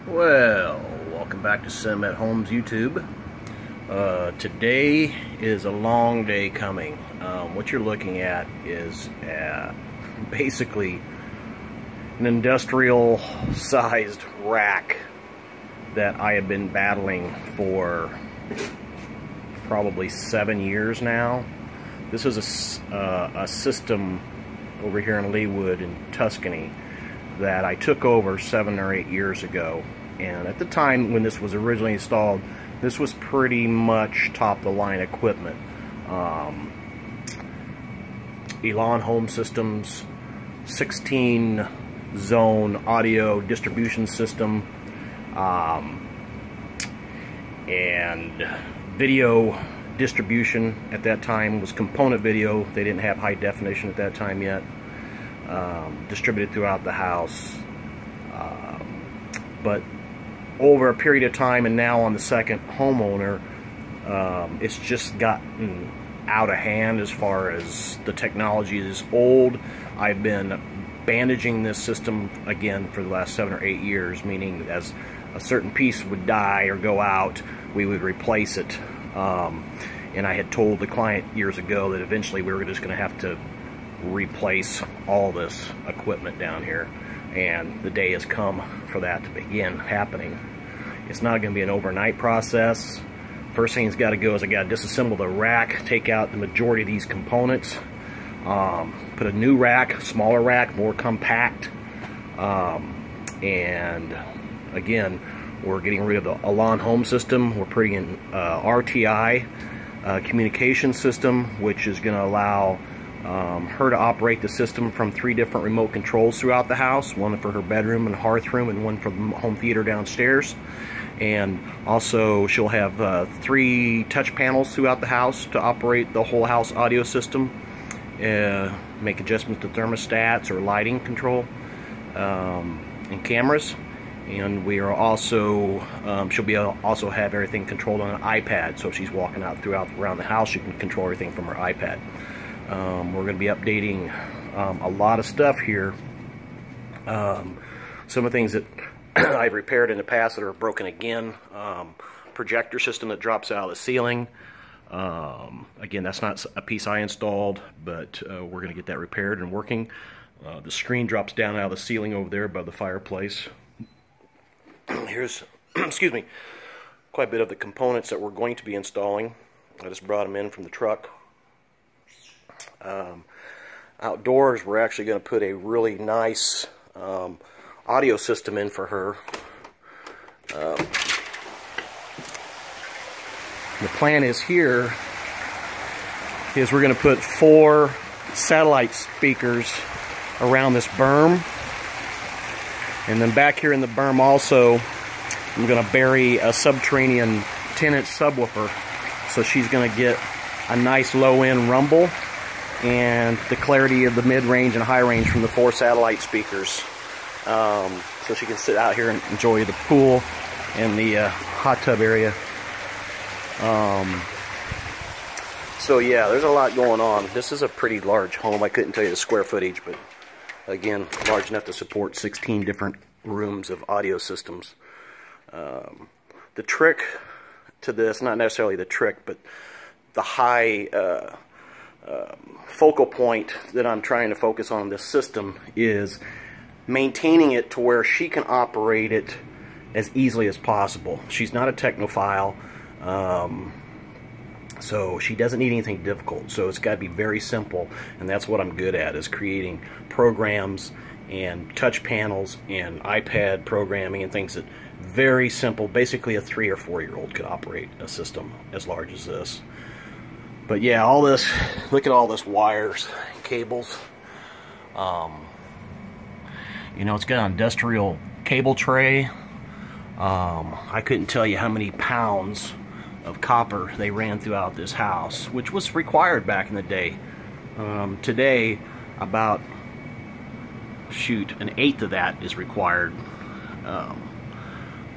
Well, welcome back to Sim at Homes YouTube. Today is a long day coming. What you're looking at is basically an industrial sized rack that I have been battling for probably 7 years now. This is a system over here in Leawood in Tuscany that I took over 7 or 8 years ago. And at the time when this was originally installed, this was pretty much top-of-the-line equipment. Elan Home Systems 16-zone audio distribution system, and video distribution at that time was component video. They didn't have high definition at that time yet. Distributed throughout the house. But over a period of time, and now on the second homeowner, it's just gotten out of hand as far as the technology is old. I've been bandaging this system again for the last 7 or 8 years, meaning as a certain piece would die or go out, we would replace it. And I had told the client years ago that eventually we were just going to have to replace all this equipment down here, and the day has come for that to begin happening. It's not going to be an overnight process. First thing that's got to go is I got to disassemble the rack, take out the majority of these components, put a new rack, smaller rack, more compact, and again, we're getting rid of the Elan Home System. We're putting in RTI communication system, which is going to allow her to operate the system from 3 different remote controls throughout the house, one for her bedroom and hearth room, and one for the home theater downstairs. And also she'll have 3 touch panels throughout the house to operate the whole house audio system, make adjustments to thermostats or lighting control, and cameras. And we are also, she'll be able to also have everything controlled on an iPad, so if she's walking out around the house, she can control everything from her iPad. We're going to be updating a lot of stuff here. Some of the things that I've repaired in the past that are broken again. Projector system that drops out of the ceiling. Again, that's not a piece I installed, but we're going to get that repaired and working. The screen drops down out of the ceiling over there above the fireplace. Here's, excuse me, quite a bit of the components that we're going to be installing. I just brought them in from the truck. Outdoors, we're actually going to put a really nice audio system in for her. The plan is here is we're going to put 4 satellite speakers around this berm, and then back here in the berm also I'm going to bury a subterranean 10-inch subwoofer, so she's going to get a nice low-end rumble and the clarity of the mid-range and high-range from the 4 satellite speakers, so she can sit out here and enjoy the pool and the hot tub area. So yeah, there's a lot going on. This is a pretty large home. I couldn't tell you the square footage, but again, large enough to support 16 different rooms of audio systems. The trick to this, not necessarily the trick, but the high focal point that I'm trying to focus on this system is maintaining it to where she can operate it as easily as possible. She's not a technophile, so she doesn't need anything difficult, so it's got to be very simple, and that's what I'm good at, is creating programs and touch panels and iPad programming and things that very simple. Basically a 3 or 4-year-old could operate a system as large as this. But yeah, all this, look at all this wires, cables. You know, it's got an industrial cable tray. I couldn't tell you how many pounds of copper they ran throughout this house, which was required back in the day. Today, about, shoot, 1/8 of that is required.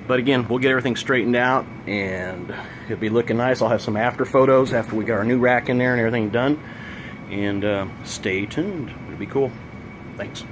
But again, we'll get everything straightened out, and it'll be looking nice. I'll have some after photos after we got our new rack in there and everything done. And stay tuned. It'll be cool. Thanks.